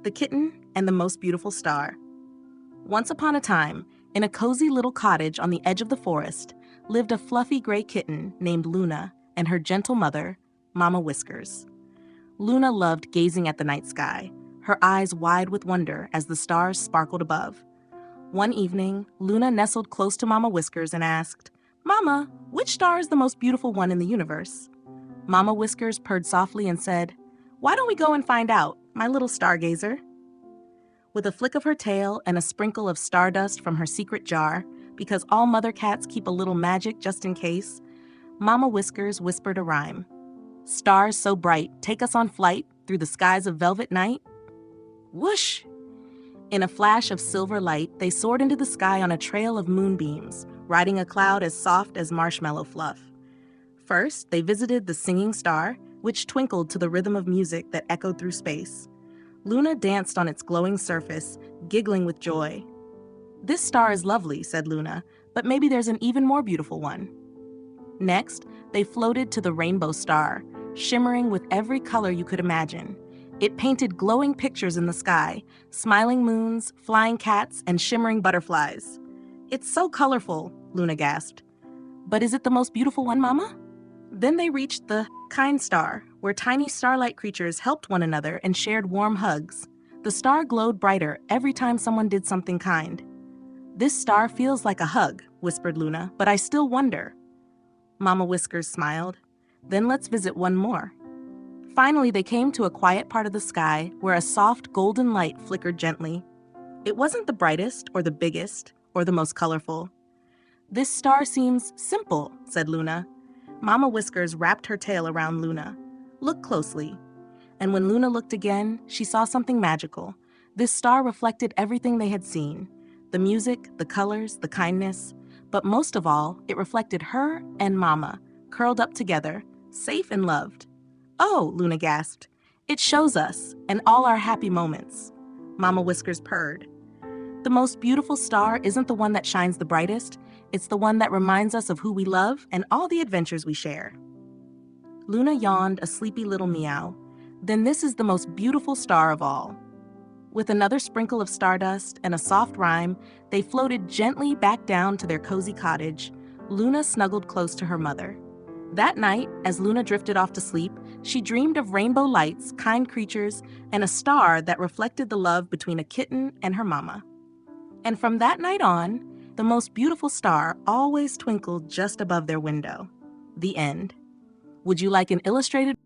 The Kitten and the Most Beautiful Star. Once upon a time, in a cozy little cottage on the edge of the forest, lived a fluffy gray kitten named Luna and her gentle mother, Mama Whiskers. Luna loved gazing at the night sky, her eyes wide with wonder as the stars sparkled above. One evening, Luna nestled close to Mama Whiskers and asked, "Mama, which star is the most beautiful one in the universe?" Mama Whiskers purred softly and said, "Why don't we go and find out, my little stargazer?" With a flick of her tail and a sprinkle of stardust from her secret jar, because all mother cats keep a little magic just in case, Mama Whiskers whispered a rhyme. "Stars so bright, take us on flight through the skies of velvet night." Whoosh! In a flash of silver light, they soared into the sky on a trail of moonbeams, riding a cloud as soft as marshmallow fluff. First, they visited the singing star, which twinkled to the rhythm of music that echoed through space. Luna danced on its glowing surface, giggling with joy. "This star is lovely," said Luna, "but maybe there's an even more beautiful one." Next, they floated to the rainbow star, shimmering with every color you could imagine. It painted glowing pictures in the sky, smiling moons, flying cats, and shimmering butterflies. "It's so colorful," Luna gasped. "But is it the most beautiful one, Mama?" Then they reached the kind star, where tiny starlight creatures helped one another and shared warm hugs. The star glowed brighter every time someone did something kind. "This star feels like a hug," whispered Luna, "but I still wonder." Mama Whiskers smiled. "Then let's visit one more." Finally, they came to a quiet part of the sky where a soft golden light flickered gently. It wasn't the brightest or the biggest or the most colorful. "This star seems simple," said Luna. Mama Whiskers wrapped her tail around Luna. "Look closely." And when Luna looked again, she saw something magical. This star reflected everything they had seen: the music, the colors, the kindness. But most of all, it reflected her and Mama, curled up together, safe and loved. "Oh," Luna gasped, "it shows us, and all our happy moments." Mama Whiskers purred. "The most beautiful star isn't the one that shines the brightest. It's the one that reminds us of who we love and all the adventures we share." Luna yawned a sleepy little meow. "Then this is the most beautiful star of all." With another sprinkle of stardust and a soft rhyme, they floated gently back down to their cozy cottage. Luna snuggled close to her mother. That night, as Luna drifted off to sleep, she dreamed of rainbow lights, kind creatures, and a star that reflected the love between a kitten and her mama. And from that night on, the most beautiful star always twinkled just above their window. The end. Would you like an illustrated